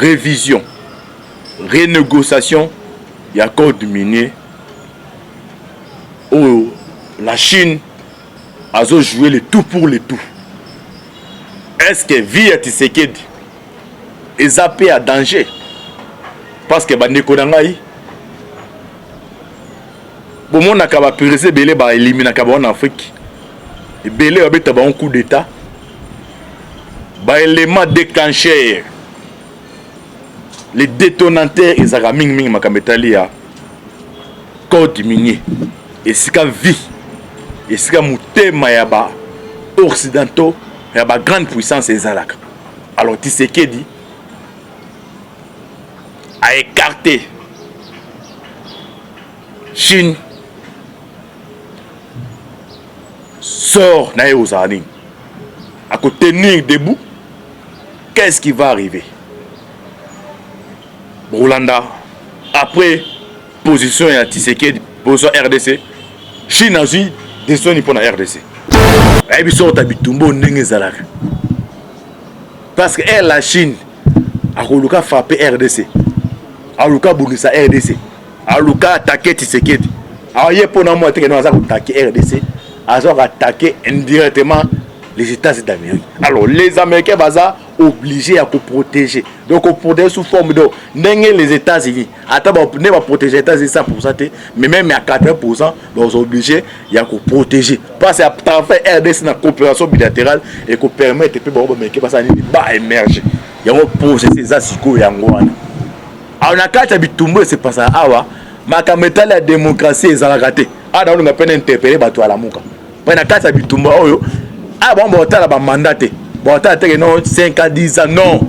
révision, renégociation, il y a accord minier où la Chine a joué le tout pour le tout. Est-ce que via Tshisekedi est zappé à danger? Parce que bandeko nangai bon na kaba périssé belé ba éliminer kaba en Afrique. Belé obeta ba un coup d'état. Ba élément déclencheur. Les détonateurs ils a ming makambetali ya code minier. Et sika vie. Et sika mutema ya ba occidentaux ya ba grande puissance ezalaka. Alors Tshisekedi a écarté Chine sort naé aux années à tenir debout. Qu'est-ce qui va arriver? Rwanda après position à Tshisekedi position RDC, Chine a eu des sons pour la RDC et puis sort bitumbo ndenge zalaka parce que la Chine a koluka frapper RDC, a luka bunisa RDC, a luka attaquer Tshisekedi, a yé pour moi que nous avons attaqué RDC, a attaqué indirectement les États-Unis d'Amérique. Alors les Américains sont obligés à protéger. Donc on protège sous forme de les États-Unis. Attends, on ne va protéger les États-Unis 100%, mais même à 80%, ils sont obligés à protéger. Parce que à fait RDC dans la coopération bilatérale et qu'on permet de émerger. Il y a un projet ces asiko et angwana. Alors na kati bitumbo c'est pas ça awa makameta la démocratie ezalakate. Ah dans on a peine interpeller bato à la muka. Pas na kati bitumbo oyo ah bon bon la ba mandaté. Bon que non 5 à 10 ans non.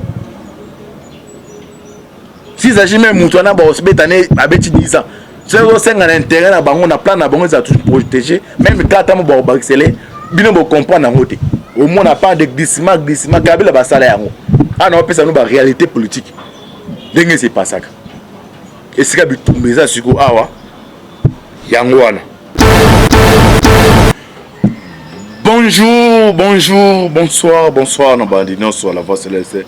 Si ça jamais mutwana ba osbetane abeti 10 ans. C'est au 5 à l'intérêt na bango na plan na bango za tout protéger même quand on ba accélérer bino bo comprendre ngote. Au moins n'a pas de glissement kabila ba sala yango. Ah non, ça nous la réalité politique. Dengue c'est pas ça. Et c'est que tout mais ça sur awa yangwana. Bonjour, bonsoir na bandino sur la voix céleste.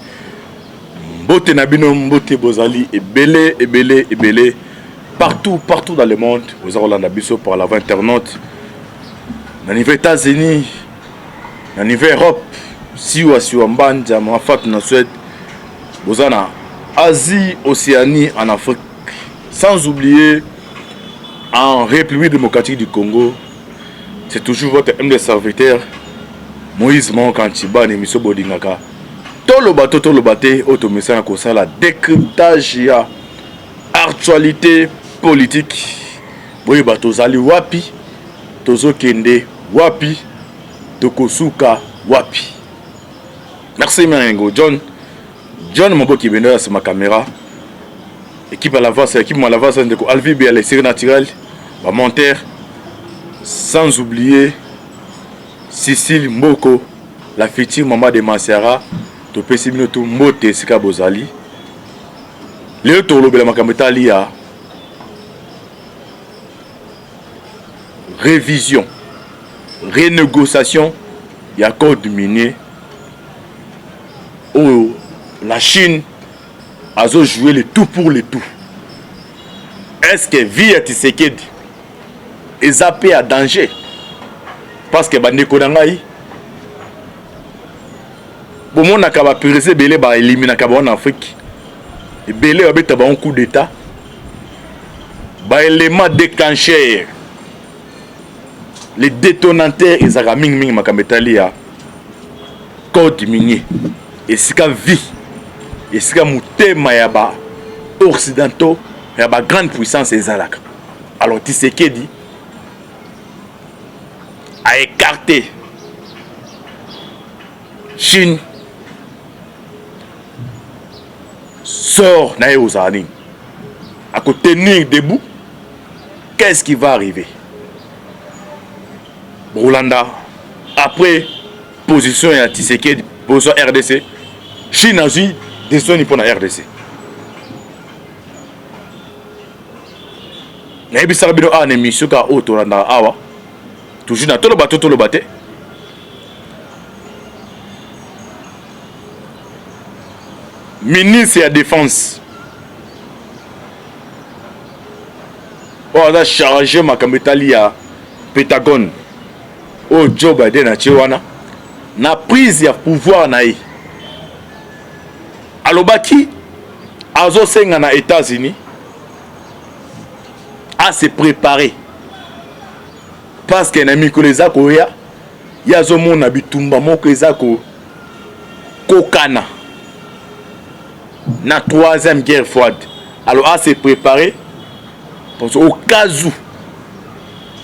Mbote nabino mbote bozali ebele partout dans le monde. Vous avez la biso par la voie internaute. Dans les États-Unis, dans les Europe, si ou si Mbanja, ma fat na Suède, vous en Asie, Océanie, en Afrique, sans oublier en République démocratique du Congo. C'est toujours votre MD serviteur Moïse Mankanchiba et Miso Bodingaka. Tolo bate, automisa na la décryptage ya actualité politique. Boy batozali wapi, tozo kende wapi, tokosuka wapi. Merci Marengo John Moboki Benoya c'est ma caméra. Équipe à la voix, c'est équipe à la voix, c'est de Alvi B les séries naturelles, ma monteur. Sans oublier Cécile Mboko, la future maman de Mansera, Topesi Minoto Mote Sika Bozali. Léo Tolo Bela Makameta Lia. Révision, renégociation, il y a accord minier où la Chine a joué le tout pour le tout. Est-ce que via Tshisekedi est zappé à danger? Parce que bandeko nangai bon na kaba périssé belé ba éliminer kaba en Afrique. Belé obeta ba un coup d'état. Ba élément déclencheur. Les détonateurs ils a ming makambetali ya code minier. Et sika vie. Et sika mutema ya ba occidentaux ya ba grande puissance ezalaka. Alors Tshisekedi a écarté Chine sort naé aux années à tenir debout. Qu'est-ce qui va arriver? Rwanda après position à Tshisekedi position RDC, Chine a eu des sons pour la RDC. Na bisa bino a ne misuka otoranda awa toujours na tolo baté ministre ya défense oyo aza chargé makambo etali ya Pentagone oyo Joe Biden atie wana na prise ya pouvoir na ye alobaki azosenga na États-Unis à se préparer parce que na mikolo eza koya yazomona bitumba moko eza kokana na troisième guerre froide. Alors à se préparer parce qu'au cas où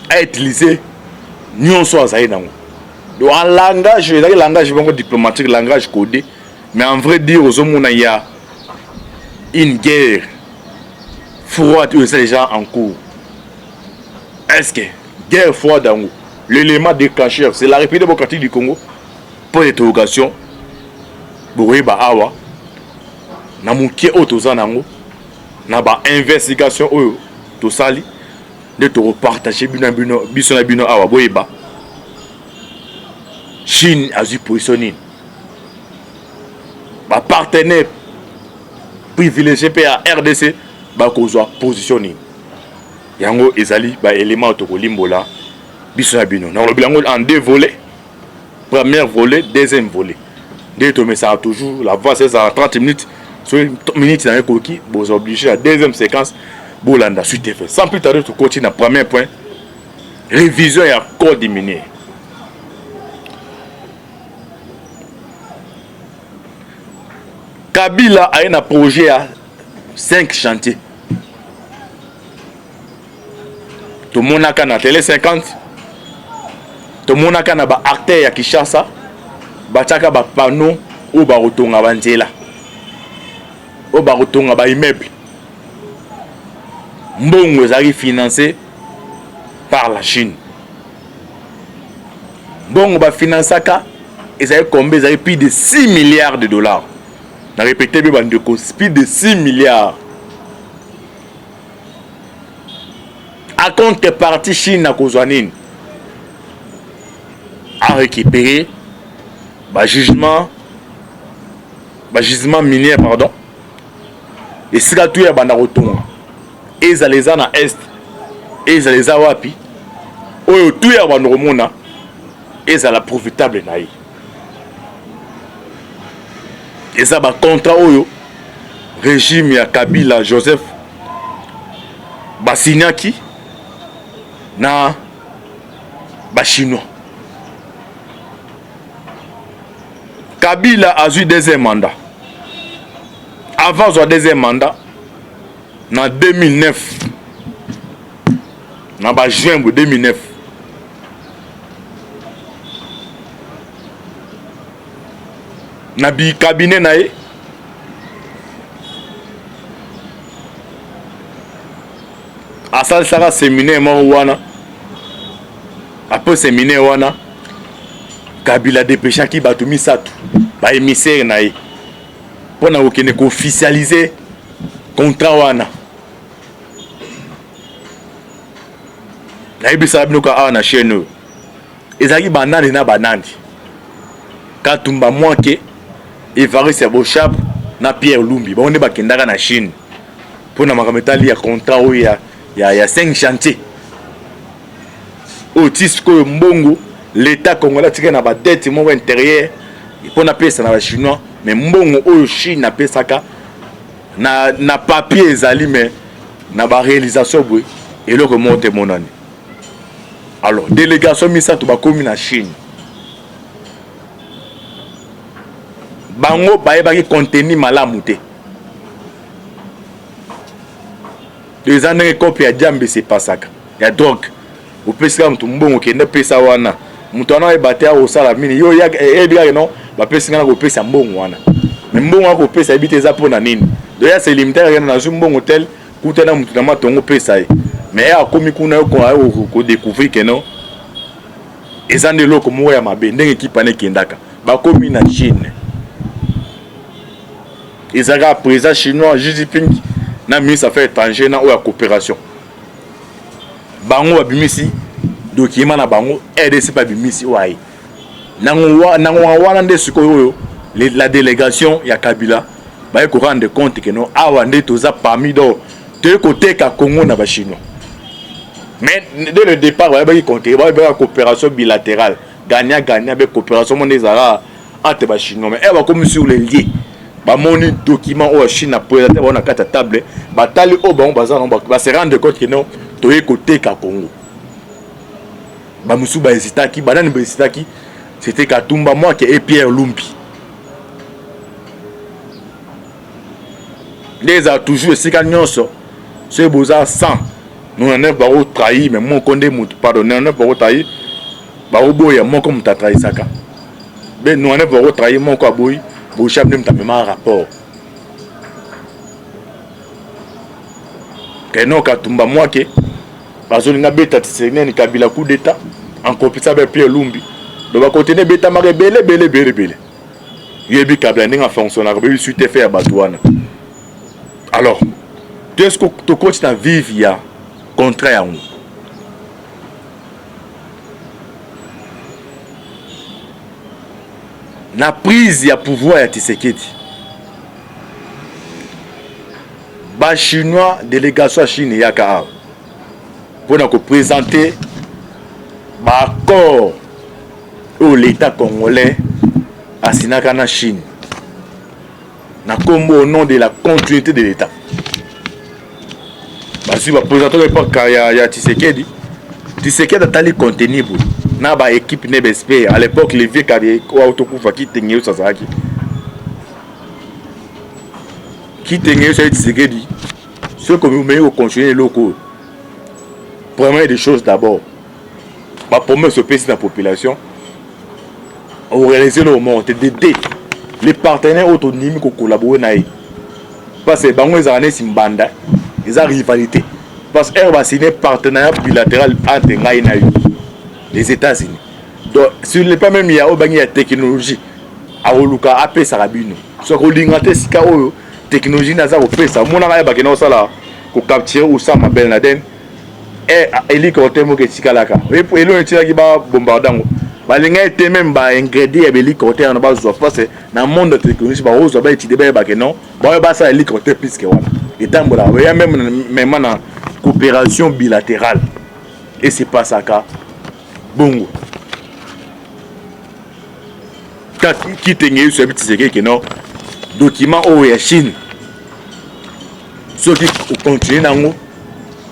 à utiliser nyonso azali nango. Donc en langage, langage diplomatique, langage codé, mais en vrai dire aux hommes il y a une guerre froide où c'est déjà en cours. Est-ce que guerre froide en haut, l'élément déclencheur, c'est la République démocratique du Congo? Pour l'interrogation, Boureba Awa, na mukie otoza nango, na ba investigation oyo to sali, de to repartager biso na bino awa boyeba. Chine a eu positionné. Ba partenaire privilégié PA RDC ba kozwa positionné. Yango ezali ba élément to kolimbola biso na bino. Na lobi yango en deux volets. Premier volet, deuxième volet. Dès que ça toujours la voix c'est à 30 minutes. Sur une minute dans un coquille, vous obligez la deuxième séquence. Bolanda suite fait. Sans plus tarder, tu continues à premier point. Révision et accord des miniers. Kabila a un projet à 5 chantiers. Tout le monde a na télé 50. Tout le monde a na ba acteur ya Kinshasa. Ba tchaka ba panneau ou ba rotonga banzela. Ou ba rotonga ba immeuble. Mbongo ezali financé par la Chine. Mbongo ba financaka ezali combien, ezali plus de 6 milliards de dollars. Na répété bien bandeko, plus de 6 milliards. À contrepartie Chine na kozwanine a récupéré gisement minier pardon. Et si la tout est banda rotonga. Et ça les a na est. Et ça les a wapi. Oyo tout est banda romona. Et ça la profitable na yi. Et ça ba contrat oyo régime ya Kabila Joseph Basinyaki na ba chinois. Kabila a eu deuxième mandat. Avant son deuxième mandat, en 2009, en juin 2009, dans le cabinet, à ça, ça séminaire, après séminaire, Kabila dépêcha qui batumi satu, ba émissaire naïe. Pour nous officialiser contrat wana. Na ibisa binoka awa na chaîne. Ezaki banane na banandi. Katumba Mwanke, Evariste Bochab na Pierre Lumbi. Ba on ba kendaka na Chine. Pour na makametali ya contrat o ya 5 chantiers. Otis ko mbongo l'État congolais tika na ba dette mo intérieur. Pour na pesa na ba chinois. Mais mbongo oyo Chine na pesaka na papier ezali mais na ba réalisation boy et le remonte monani. Alors délégation misato ba komi na Chine. Bango bayebaki contenu malamu te. Deux années copie ya Jambe c'est pas ça. Ya drogue. Au pesa mtu mbongo kende pesa wana. Mtu ana ebatea osala mini yo ya ebiga non ba pesa ngana ko pesa mbongo wana. Mais mbongo ko pesa ebite za pona nini. Doya c'est limité rien na mbongo tel kutana mtu na matongo pesa ye. Mais a komi kuna yo ko découvrir que non. Ezande loko mo ya mabe ndenge kipane kendaka. Ba komi na Chine. Ezaka président chinois Xi Jinping na ministre affaires étrangères na oya coopération. Bango babimisi document na bango RDC pa bimisi wayi. Nango wana nde sikoyo la délégation ya Kabila baye ko rendre compte que non awa nde toza parmi do te côté ka Congo na ba chinois. Mais dès le départ baye ba compter ba coopération bilatérale gagnant avec coopération mondiale entre ba chinois mais elle va comme sur les liés ba moni document au Chine a présenté on a quatre table ba tali au bon bazar ba se rendre compte que non to côté ka Congo ba musu ba hésitaki banane ba hésitaki c'était Katumba moi qui est Pierre Lumbi. Les a toujours ces nyonso ce boza 100 nous on a pas trahi mais mon condé mut pardonner on a pas trahi ba oboya mon comme ta trahi saka ben nous on a pas trahi mon ko boy bo chef nem ta même rapport que non Katumba moi que bazo nga beta tsenene kabila coup d'état en compétition avec Pierre Lumbi donc va continuer beta mare belé yebi kabla ninga fonctionnaire be suite fait à Batouana. Alors, qu'est-ce que tu continues à vivre il y a contraire à nous? La prise ya pouvoir ya Tshisekedi. Ba chinois délégation Chine ya ka pour nous présenter ba accord au l'état congolais à Sinakana Chine. Na combo au nom de la continuité de l'état. Parce que le présentant de ya Tshisekedi a tali contenu na ba équipe NBSP à l'époque les vieux qui autokufa qui tenait Sazaki. Qui tenait sur Tshisekedi. Ce que vous mettez au continuer locaux. Première des choses d'abord. Ma promesse au pays de la population. On réaliser le moment d'aider les partenaires autonomes qui collaborent avec. Parce que les années Simbanda, ils ont rivalité. Parce qu'elle va signer un partenariat bilatéral entre les États-Unis. Donc, sur le pas même, il y a une technologie. À Oluka, AP Sarabino. Soit qu'on l'ingate si la technologie n'a pas fait ça. Mon ami a dit ça pour capturer Oussama Ben Laden. Et hélicoptère qui est Sikalaka. Et pour le tir qui va bombarder. Balinga était même ba ingrédient et hélicoptère na ba zo parce que dans monde de technologie ba ozo ba étudier ba que non ba ça hélicoptère plus que voilà et tambola il y a même na coopération bilatérale et c'est pas ça ka bongo qui tenait sur petit c'est que non document au ya Chine ceux qui continuent nango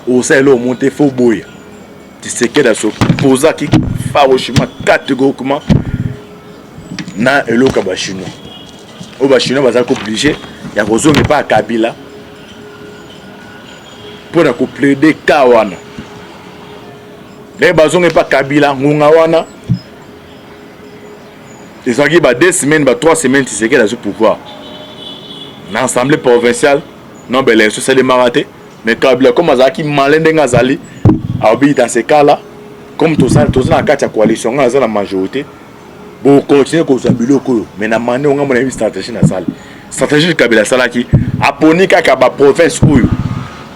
au sein là monter faux boya Tshisekedi a se posé qui farouchement catégoriquement na eloka ba chinois o ba chinois baza ko obligé ya kozonga pas Kabila pour na ko plaider kawana les bazonga pas Kabila ngunga wana ils ont dit ba 2 semaines ba 3 semaines Tshisekedi a ce pouvoir na assemblée provinciale non ben les c'est les maraté mais Kabila comme azaki malende ngazali dans ces cas-là, comme tous dans la coalition, on a la majorité, pour continuer à faire des choses. Mais on a une stratégie dans la salle. Stratégie de Kabila Salaki, à Ponika Kaba province où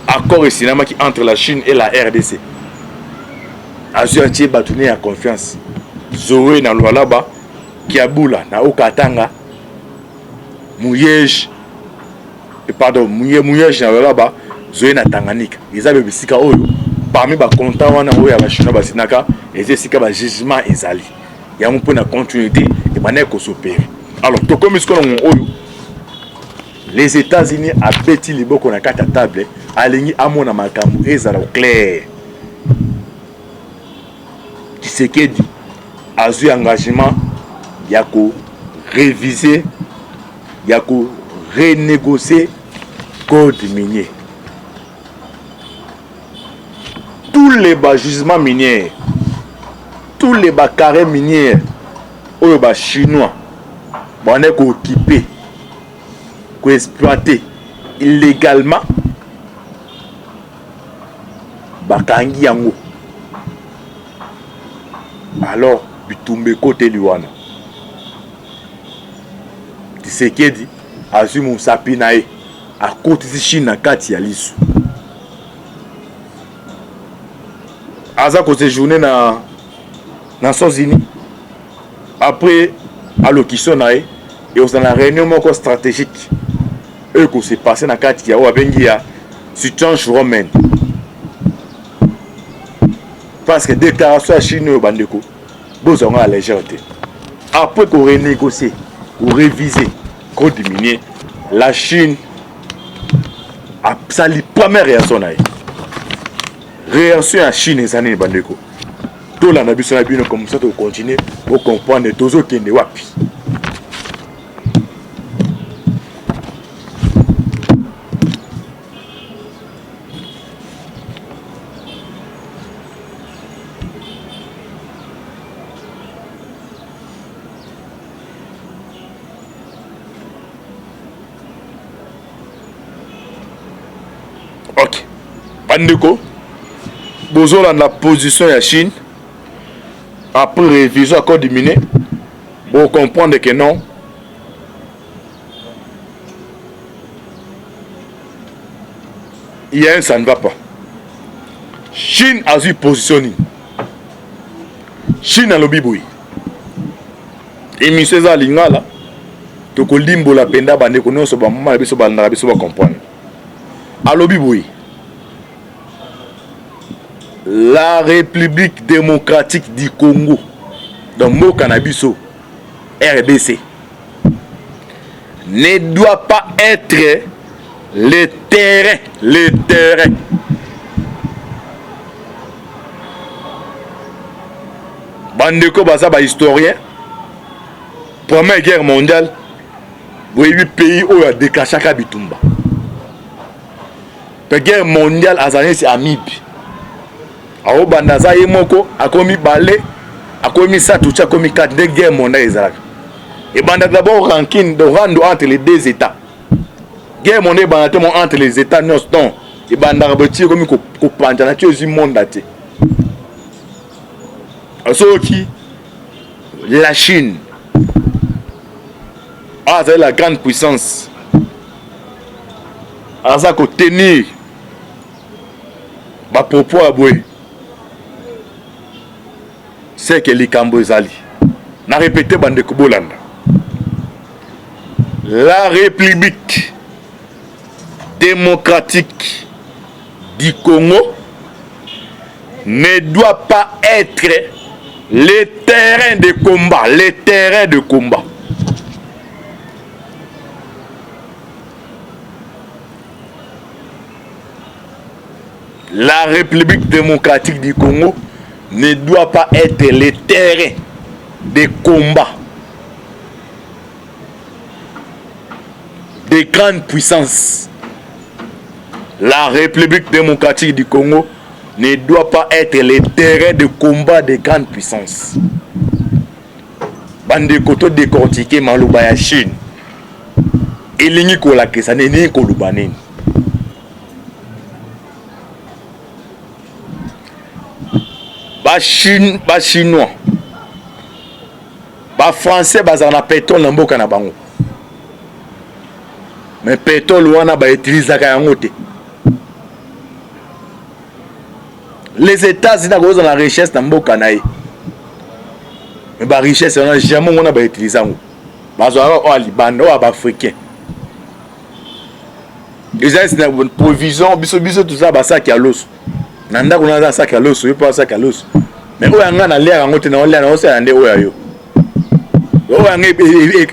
accord et cinéma qui entre la Chine et la RDC. Azur Antier Batouné a confiance. Zoé na Lualaba, Kiaboula, na Okatanga, Mouyej, pardon, Mouyej na Lualaba, Zoé na Tanganyika. Ils avaient bisika oyo. Parmi les contents, on a chinois et c'est que le jugement est allé. Il y a un peu de continuité et manière qu'on s'opère. Alors, tout comme les États-Unis ont bâti les beaux qu'on a quatre tables, aligné à mon amakamou et ça clair. Qui c'est qui dit a eu engagement, il y a qu'à réviser, il y a qu'à renégocier le code minier. Tous les gisements miniers, tous les carrés miniers, les chinois, on est occupés, exploités illégalement, bakangi yango. Alors, bitumbe côté liwana. Tshisekedi azui mon sapinae à côté de Chine na kati ya lisu. Aza ko séjourner na Nations Unies après allocution na et on a la réunion moko stratégique eux que c'est passé dans kati ya obengi ya situation romaine. Parce que déclaration à Chine au bandeko besoin à légèreté. Après qu'on renégocie, qu'on réviser, qu'on diminue, la Chine a sali première réaction là. Réaction à Chine et Sané bandeko. Tout la nabiso na bino comme ça to continuer pour comprendre tozo kende wapi. Ok. Bandeko. Bozola la position de la Chine. Après révision encore diminué. Pour comprendre que non. Il y a un ça ne va pas. Chine a eu positionné. Chine a lobby boui. Et M. César Lingala. Toko limbo la penda bandeko non so ba mama biso ba na biso ba comprendre. A lobby boui. La République démocratique du Congo, dans le Mokaнаbiso, RDC, ne doit pas être le terrain. Bandeko Baza, historien, Première Guerre mondiale, vous avez 8 pays où il y a déclenché Kabitumba. La guerre mondiale, c'est Amibi. Aho bandaza yemoko akomi balé akomi satucha akomi 4 de guerre mondiale ezalaka. Et banda d'abord ranking de rando entre les deux états. Guerre mondiale banatemo entre les états non. Et banda raboti komi ko panja na tiozi monde ate. Asoki la Chine c'est la grande puissance. Asa ko tenir ba propos aboué. C'est que les Cambozali n'a répété Bandeko Bolanda. La République démocratique du Congo ne doit pas être le terrain de combat. La République démocratique du Congo ne doit pas être le terrain de combat des grandes puissances. La République démocratique du Congo ne doit pas être le terrain de combat des grandes puissances. Bande koto décortiquer maluba ya Chine. Elingi ko la kesa neni ko lubaneni. Ba chinois ba français bazana pétrole na mboka na bango, mais pétrole wana ba utiliser ka yango te. Les États-Unis na la richesse na mboka na ye, mais ba richesse na jamais on ba utiliser yango. Bazwa o Liban o ba africain. Ils ont une provision biso tout ça ba sac ya loso. Nanda kuna za sac ya loso, yo pa sac ya loso. Mais où est-ce na l'air en na l'air na c'est ande oyo.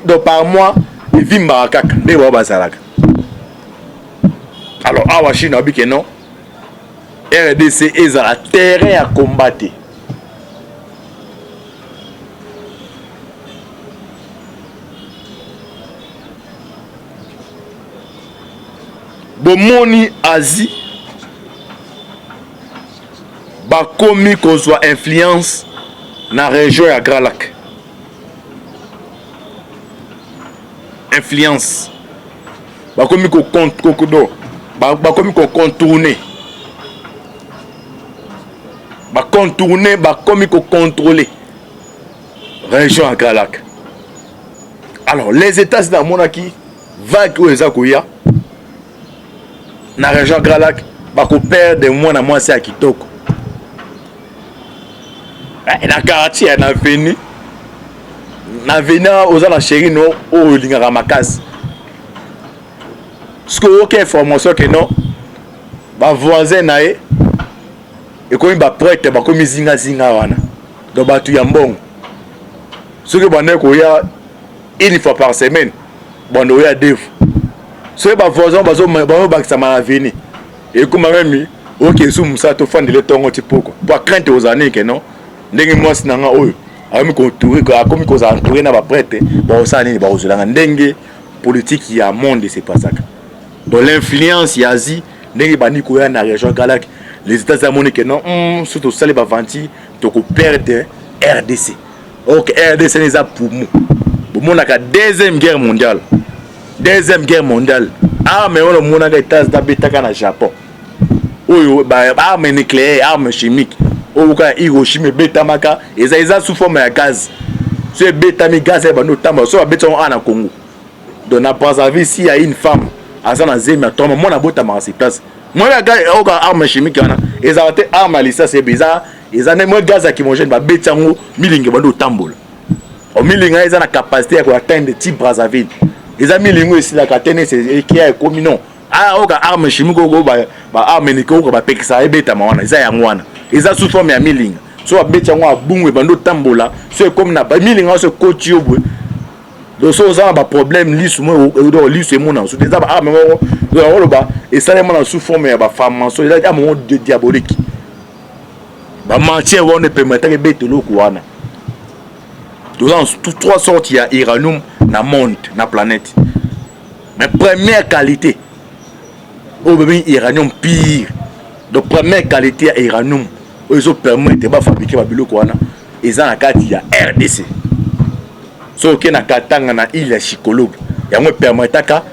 Do par mois il vit marakaka de wa basalaka. Alors awa Chine obi que non. RDC est à terrain à combattre. Bomoni Asie ba komi qu'on soit influence na région ya Grand Lac. Influence ba komi ko kokodo ba komi ko contourner ba komi ko contrôler région ya Grand Lac. Alors les États-Unis na monaki va ko ezakoya na région Grand Lac ba ko perdre moins na moins c'est à kitoko. Na quartier na veni aux ala chéri no o lingaka makasi. ce que aucune information que non ba voisin nae et comme ba prêtre ba comme zinga wana donc ba tu yambong ce que bande ko ya une fois par semaine bande ya deux ce que ba voisin ba zo ba ça m'a venu et comme même OK sous musa to fande le tongo tipoko pas crainte aux années que non ndenge moi sinanga oyo ami ko touré comme ko za entouré na ba prêtre ba osani ba ozolanga ndenge politique ya monde c'est pas ça donc l'influence ya Asie ndenge bani ko ya na région galak les États-Unis que non surtout ça les ba vanti to ko perdre RDC OK RDC les a pour nous bon na ka deuxième guerre mondiale ah mais on mona ga États-Unis betaka na Japon oyo ba arme nucléaire arme chimique oyo ka Hiroshima betamaka eza sous forme ya gaz c'est betami gaz ba no tamba so ba beton ana Congo donc na préserver si y a une femme azana zema toma mona bota ma c'est place moi la gaz oka arme chimique ana eza te arme alisa c'est bizarre eza ne mo gaz akimogène ba betango milinge ba no tambola o milinga eza na capacité ya ko atteindre type Brazzaville eza milingo esi la katene c'est qui est comme non ah oka arme chimique ko ba arme ni ko ba pekisa ebeta mawana eza ya ngwana eza sous forme ya milinga so ba betango abungwe ba no tambola so comme na ba milinga so koti obwe donc so ça ba problème lisu mo do lisu mo na so des ba arme mo do ba et ça les mo sous forme ya ba femme so eza a moment diabolique ba mentir on ne permettre que betelo ko wana dans toutes trois sortes il y a uranium na monde na planète mais première qualité au bébé uranium pire donc première qualité à uranium ils ont permis de fabriquer ba biloko wana eza na kati ya RDC so que na katanga na île Chikolobe yango permetaka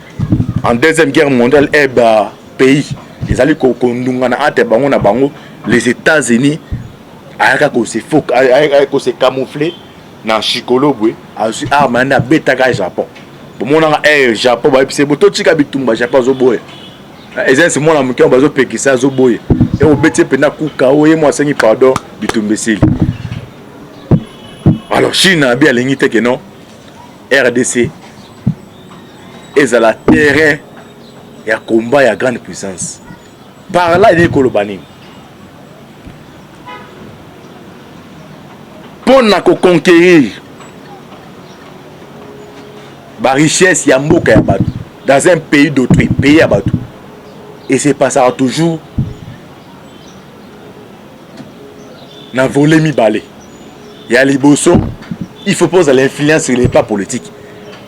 en deuxième guerre mondiale ba pays les alliés ko ndunga na ate bango na bango les États-Unis ayaka ko se camoufler na Chikolobe azu arme na betaka Japon bomona Japon ba epise boto tika bitumba Japon zo boye ezansi mona mukeo bazo pekisa zo boye et au bete pena kuka oye moi sengi pardon bitumbesili alors Chine a bien l'unité que non RDC est à la terrain et à combat et à grande puissance par là il est kolobani pour na ko conquérir ba richesse ya mboka ya bato dans un pays d'autrui pays ya bato et c'est pas ça toujours na volé mi balé il y a liboso il faut poser l'influence sur les plans politiques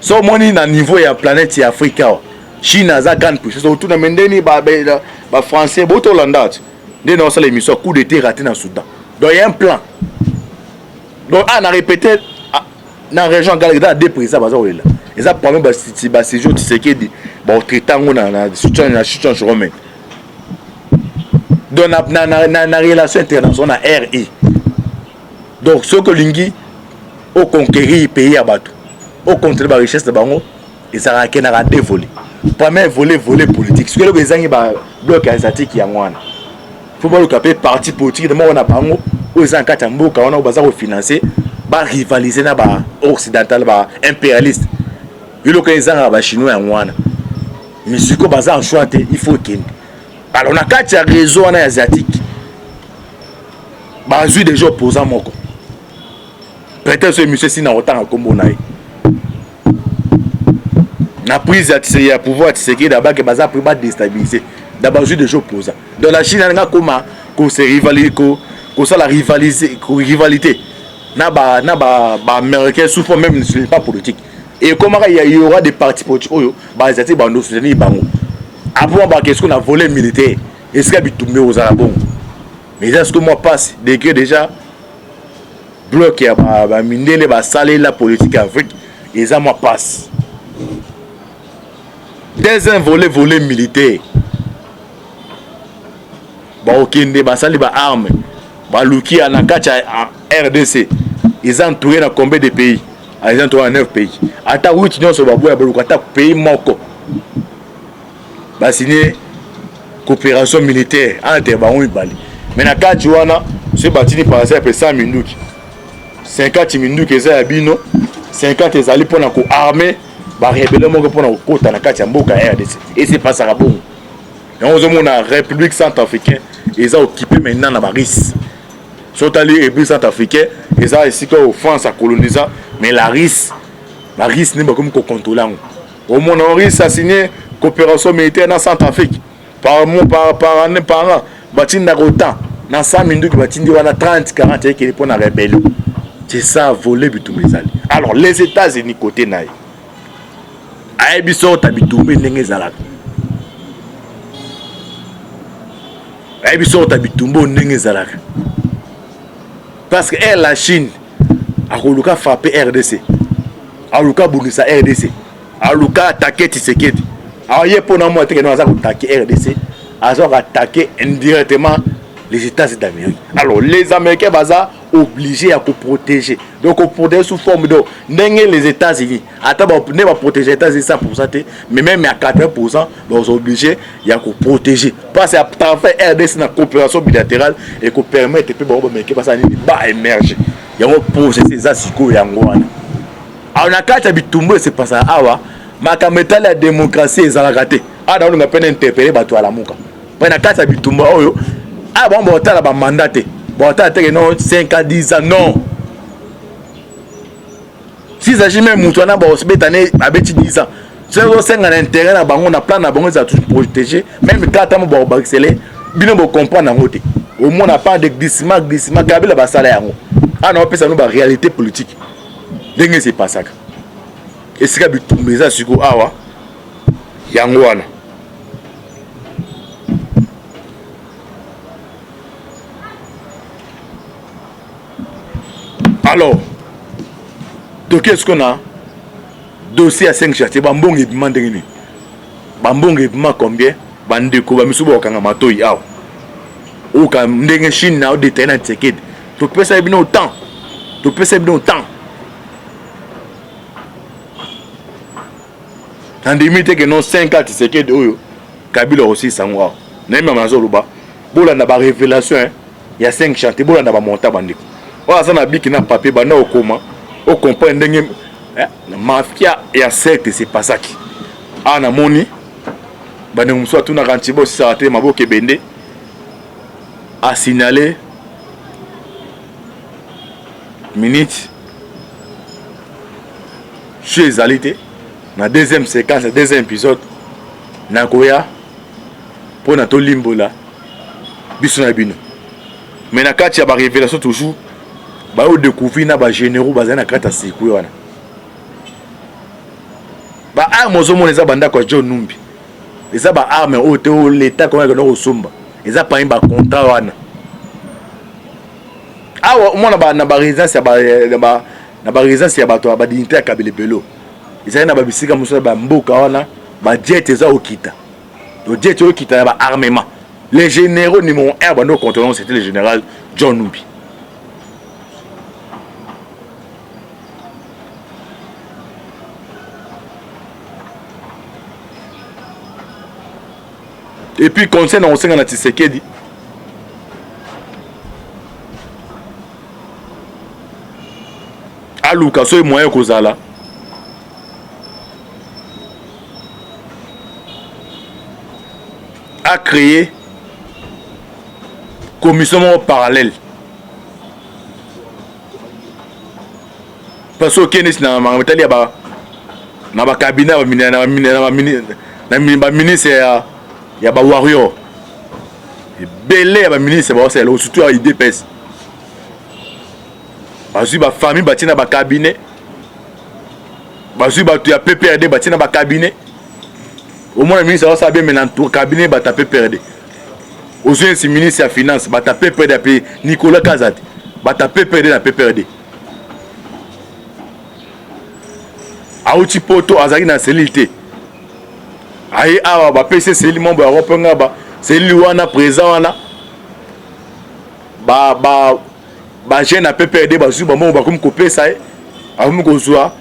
so moni na niveau ya planète ya Africa Chine a grande puissance autour na mendeni ba français boto landat de non ça l'émission coup d'été raté dans Soudan donc il y a un plan donc on a répété dans la région Galagda des présidents baza là ils a problème ba séjour tu sais que bon traitant na situation romain donc na relation internationale RI donc ce que lingi au conquérir pays à bateau au contrôler la richesse de bango et ça a qu'un à dévoler premier volet politique ce que les gens ba bloc asiatique ya ngwana faut pas le caper parti politique de moi on a bango aux en katamboka on a besoin de financer ba rivaliser na ba occidental ba impérialiste il faut que les gens ba chinois ya ngwana mais ce que bazar choité il faut qu'il alors on a quatre réseaux en asiatique ba ju des gens opposants moko peut-être ce monsieur si na autant comme na na prise ya pouvoir tseki d'abord que bazar pour déstabiliser d'abord ju des gens opposants dans la Chine nga comment ko se rivaliser ko ça la rivalité na ba américain sous forme même pas politique et comment il y aura des partis politiques oyo ba asiatique ba no soutenir bango après ba qu'est-ce qu'on a volé militaire est-ce qu'il bitumé aux arabons mais est-ce que moi passe décret déjà bloc ya ba mindele ba saler la politique Afrique et ça moi passe deuxième volet militaire ba okende ba saler ba arme ba luki na kacha RDC ils ont entouré dans combien de pays ils ont entouré en 9 pays ata 8 non so ba boya ba lukata pays moko ba signé coopération militaire entre bango ibali mais na kachi wana c'est batini par exemple 100 minutes 50 minutes eza ya bino 50 ezali pona ko armer ba rebelle moko pona kokota na kati ya mboka RDC et c'est pas ça bon. Et on a la République centrafricaine ils ont occupé maintenant na Baris. Sont allés République centrafricaine ils ont ici qu'au France à coloniser mais la RIS n'est pas comme qu'on contrôle. Au moins on RIS a signé coopération militaire dans Centrafrique par an par an bâti na autant na 100 minutes bâti on a 30 40 qui répond à la rébellion. C'est ça voler bitumezali. Alors les États-Unis côté naï ay biso tabitumbe ndenge zalaka ay biso tabitumbo ndenge zalaka parce que la Chine a koluka frapper RDC a luka bunisa RDC a luka attaquer Tshisekedi a yepona mo teke no azako attaquer RDC azako attaquer indirectement les États-Unis d'Amérique. Alors les Américains baza obligés à protéger. Donc on protège sous forme de les États-Unis. Attends, on ne va protéger les États-Unis 100%, mais même à 80%, on est obligé à protéger. Parce qu'à travers RDC dans la coopération bilatérale et qu'on permet de pas émerger. Il y a un processus ces asiko yangoana. Alors na kata bitumbo c'est pas ça awa. Makameta la démocratie est raté. Ah dans on a peine interpellé bato à la muka. Na kata bitumbo oyo ah bon bon t'as la mandaté. Bon t'as non 5 à 10 ans non. Si ça jamais moutouana bon se bétané abeti 10 ans. C'est au 5 ans d'intérêt na bango na plan na bango ça tout protéger même quand t'as bon baxelé bino bo comprendre en côté. Au moins on n'a pas de glissement kabila ba sala yango. Ah non pesa no ba réalité politique. Ndenge c'est pas ça. Et c'est que bitumeza siko awa yango wana. Alors, donc qu'est-ce qu'on a? Dossier à 5 châtiers, bambong et demande de bambong et demande combien? Bandeko, bamisubo kanga matoi aw. Ou quand ndenge Chine na détaillé na Tshisekedi. Tu peux ça bien autant. Tu peux ça bien autant. En limite que non 5 ans Tshisekedi oyo. Kabila aussi sangwa. Même mazo luba. Bola na ba révélation hein. Il y a 5 chantiers, bola na ba monta bandeko. Voilà, ça n'a pas de papier, bah non, comment on comprend la mafia et à secte, c'est pas ça qui. Ah, na moni, bah nous sommes tous dans Rantibo, si ça a été ma boque bende, a signalé, minute, chez Zalité, dans la deuxième séquence, le deuxième épisode, Nagoya, pour notre limbo là, bisous bino. Mais na kati ya ba révélation toujours. Ba o découvrir na ba généraux bazana kata siku wana ba arme zo mona za banda kwa John Numbi eza ba arme o te o l'état ko ngaka no somba eza pa ba contrat wana awa mona ba na ba résidence ya ba na ba résidence ya bato ba dignité ya kabele belo eza na ba bisika muso ba mboka wana ba jet eza okita le jet okita ba armement les généraux numéro 1 bando contrôlant c'était le général John Numbi. Et puis concernant on sait Tshisekedi aluka so moyen kozala a créé commission parallèle parce que kenis na mamitali ba na ba cabinet na ministre ya ba warrior belé ya ba ministre ba c'est surtout à IDPS bazu ba famille batina ba cabinet bazu ba tu ya PPRD batina ba cabinet au moins le ministre ça bien maintenant tout cabinet ba ta PPRD aux si ministre ya finance ba ta PPRD appelé Nicolas Kazadi ba ta PPRD na PPRD auti poto azaki na cellule aye awa ba PC cellule membre ya ropenga ba cellule wana présent wana ba jeune na PPRD ba zu ba mo ba comme kopesa amu ko zwa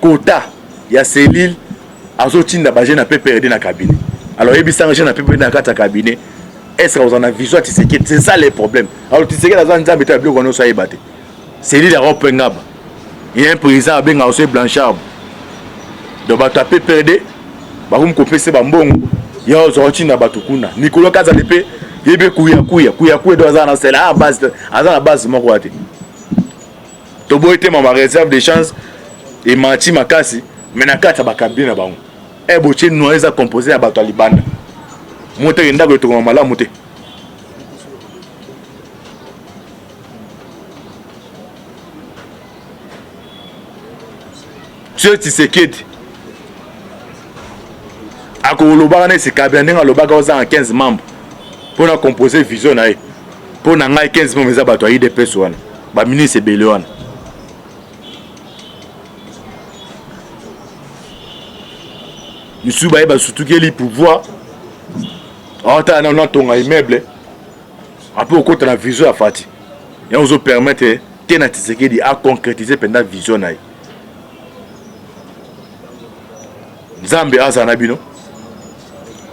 quota ya cellule azotinda ba jeune na PPRD na cabinet alors ebisa jeune na PPRD na kata cabinet est-ce que vous en avez vision c'est ça les problèmes alors tu sais que la zone nzambe ta biloko no so yebate cellule ya ropenga ba il y a un président benga aussi Blanchard donc bato ape perde bakum kopese bambongo ya ozoti na bato kuna Nicolas Kazali pe yebe kuya do azana sela base azana base moko ate to boite ma réserve de chance et mati makasi mais na kata bakabine na bango e boche no eza composé ya bato libanda mote ndako to malamu te Monsieur Tshisekedi akolobaka na Kabila ndenge alobaka oza 15 membres pour na composer vision na ye pour na ngai 15 membres eza bato ya IDPS wana ba ministre ebele wana misu bayeba surtout keli pouvoir ata na tonga immeuble après okota na vision ya Fati ya ozo permettre te na Tshisekedi a concrétiser pendant vision na ye Nzambe azana bino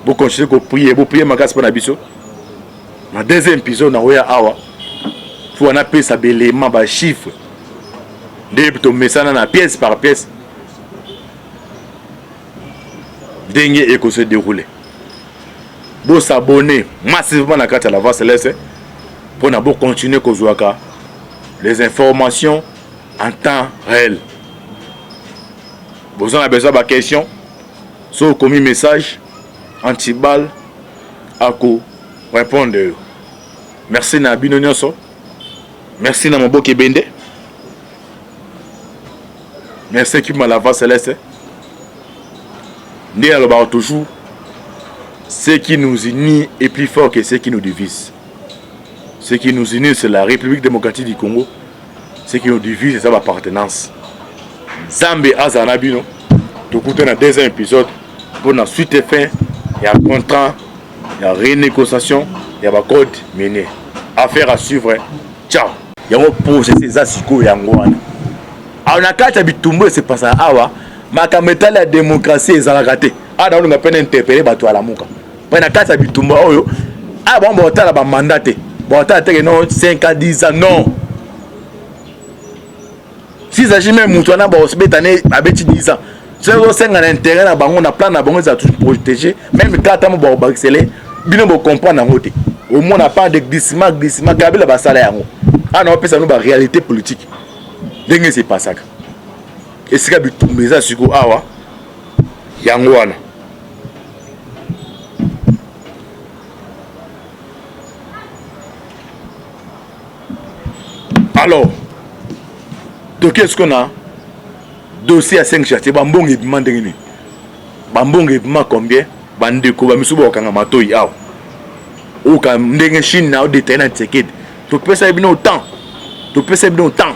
bo continuer ko prier makasi na biso na deuxième épisode na oya awa faut on appelle ça belément ba chiffre de to mesana na pièce par pièce dengue et que se dérouler bo s'abonner massivement na carte la voix céleste pour na bo continuer ko zoaka les informations en temps réel vous en avez besoin de questions so commis message anti-balle ako répondre merci na bino nyonso merci na Maboke Bende merci qui m'a la voix céleste ndi aloba toujours ce qui nous unit est plus fort que ce qui nous divise. Ce qui nous unit c'est la République démocratique du Congo, ce qui nous divise c'est sa appartenance. Zambé azana bino to kuta na deuxième épisode pour la suite et fin. Il y a un contrat, il y a renégociation, il y a un code mené. Affaire à suivre. Ciao. Il y a un procès, c'est ça, c'est quoi, on a quatre habitués, c'est pas ça. Awa, ma kameta la démocratie est raté. Ah, on a peine interpellé, bateau à la mouka. On a quatre habitués, oh, ah, bon, on a un mandat. Bon, on a non 5 à 10 ans, non. Si ça, j'ai même moutouana, bon, on se met à 10 ans. Si on a un intérêt, on a plan, on a tout protégé. Même quand on a accéléré, on va comprendre. Au moins, on n'a pas de glissement, Kabila va salaire. Ah non, ça nous la réalité politique. Dengue c'est pas ça. Et c'est que tout mais ça sur awa yangwana. Alors, de qu'est-ce qu'on a? Dossier à 5 châtiers, bambong et bimande ngini. Bambong et bimande combien? Bandeko bamisubo kanga matoi awa. Ou quand ndenge Chine na détaillé na Tshisekedi. Tu peux ça bien autant. Tu peux ça bien autant.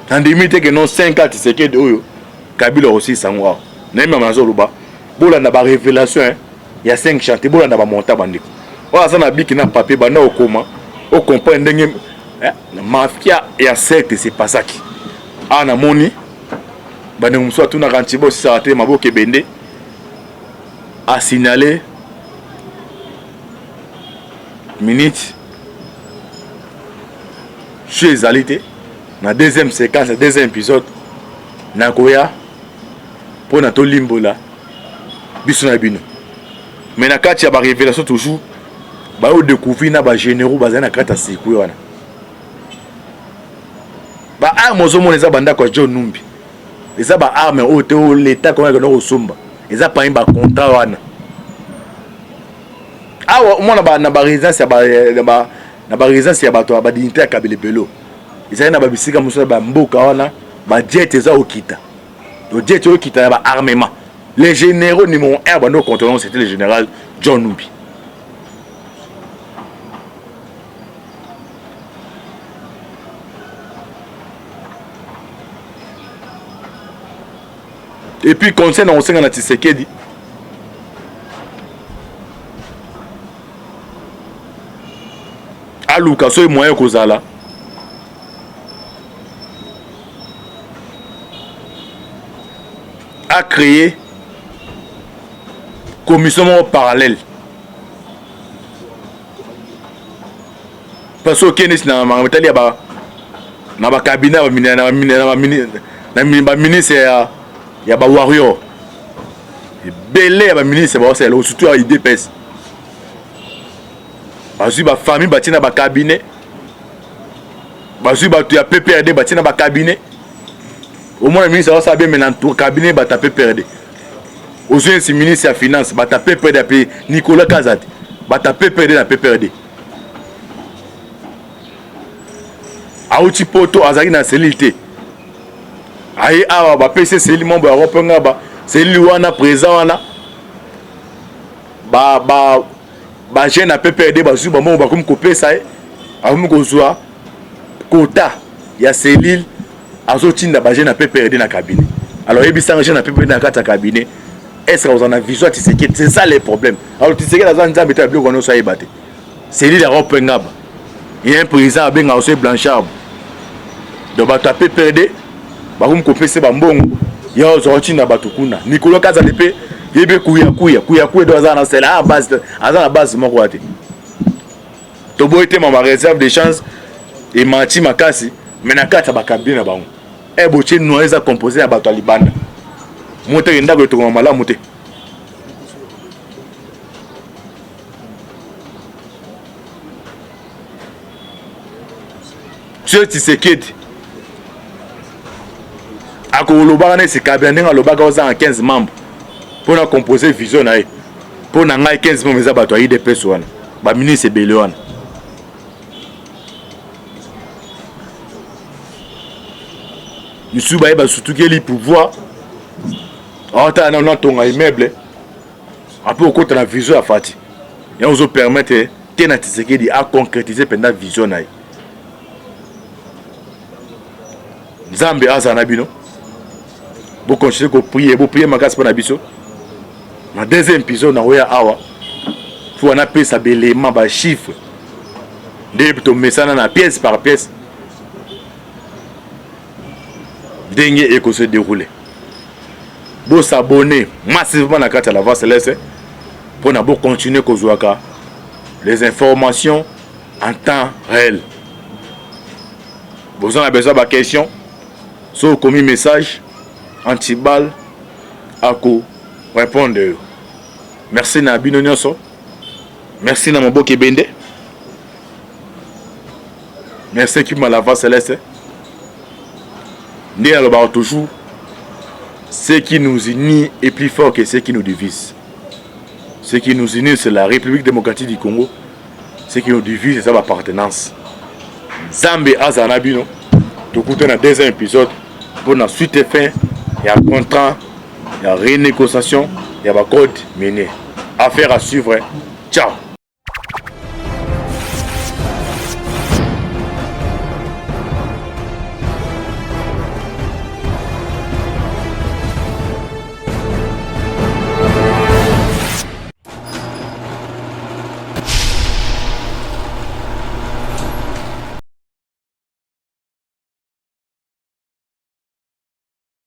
En limite que non 5 ans Tshisekedi oyo Kabila aussi sangwa. Même mazo luba. Bola na ba révélation hein. Il y a 5 chantiers bola na ba monta bandiko. Ola ça na biki na papier bana au comment. Au comprendre ndenge mafia et secte c'est pas ça qui. Ah na moni. Bana mso tu na rantibo si ça raté Maboke Bende. A signalé minute chez Zalité na deuxième séquence, deuxième épisode na koya pour na to limbola biso na bino mais na kati ya ba révélation toujours ba o découvrir na ba généraux bazana na kata siku wana ba armes zo moneza banda kwa John Numbi eza ba armes o te o l'état comme que no somba eza pas un contrat wana awa mona ba na ba résidence ya ba na ba résidence ya bato ba dignité ya Kabila Bello eza na ba bisika muso ba mboka wana ba jet eza okita le jet okita ba armement les généraux numéro 1 ba no contrôlant c'était le général John Numbi et puis concernant on sait na Tshisekedi aluka so moyen kozala a créé commission parallèle parce que Kenis na mamitali ba na ba cabinet na ministre ya ba warrior belé ba ministre ba c'est surtout à IDPS bazui ba famille batina ba cabinet bazui ba tu ya PPRD batina ba cabinet au moins le ministre va savoir maintenant tout cabinet ba ta PPRD aujourd'hui c'est ministre ya finance ba ta PPRD Nicolas Kazat ba ta PPRD na PPRD auti poto azaki na cellule aye awa ba PC cellule membre Europe ngaba cellule wana présent wana ba jeune na PPRD bazu ba mo ba comme kopesa amu kozwa quota ya cellule azotinda ba jeune na PPRD na cabinet alors ebisa jeune na PPRD na kata cabinet est-ce que vous en avez vision c'est ça les problèmes alors tu sais que la zone nzambe ta bien kono so yebate cellule Europe ngaba il y a un président abenga aussi Blanchard donc ba ta PPRD ba comme kopesa ba mbongo ya ozotinda batukuna Nicolas Kazat pe yebe kuya do azana c'est la base azana base moko ate to boite ma réserve de chance et mati makasi mais na kata ba kabine bango e boche no eza composé ya bato libanda moto yenda ko to mala moté tu sais que akoloba na se kabine ngaloba ka za 15 membres pour composer vision na pour na ngai 15 membres za bato aide peso wana ba ministre belé wana Monsieur ba surtout que les pouvoir ata na tonga immeuble après au côté la vision à fati et on nous permettre tena Tshisekedi à concrétiser pendant vision na Nzambe azana bino bo continuer ko prier makasi pour na biso na deuxième épisode na oya awa pour on appelle ça belément ba chiffre de to mesana na pièce par pièce dengue et que se dérouler bo s'abonner massivement na carte la voix céleste pour na bo continuer ko zoaka les informations en temps réel. Vous en avez besoin de question sur commis message anti-balle à quoi répondre. Merci na bino nyonso. Merci na Maboke Bende. Merci qui m'a la voix céleste. Né alors toujours ce qui nous unit est plus fort que ce qui nous divise. Ce qui nous unit c'est la République démocratique du Congo. Ce qui nous divise c'est sa appartenance. Zambé Azanabino. Tout dans le deuxième épisode pour la suite et fin. Il y a un contrat, il y a renégociation, il y a un code mené. Affaire à suivre. Ciao.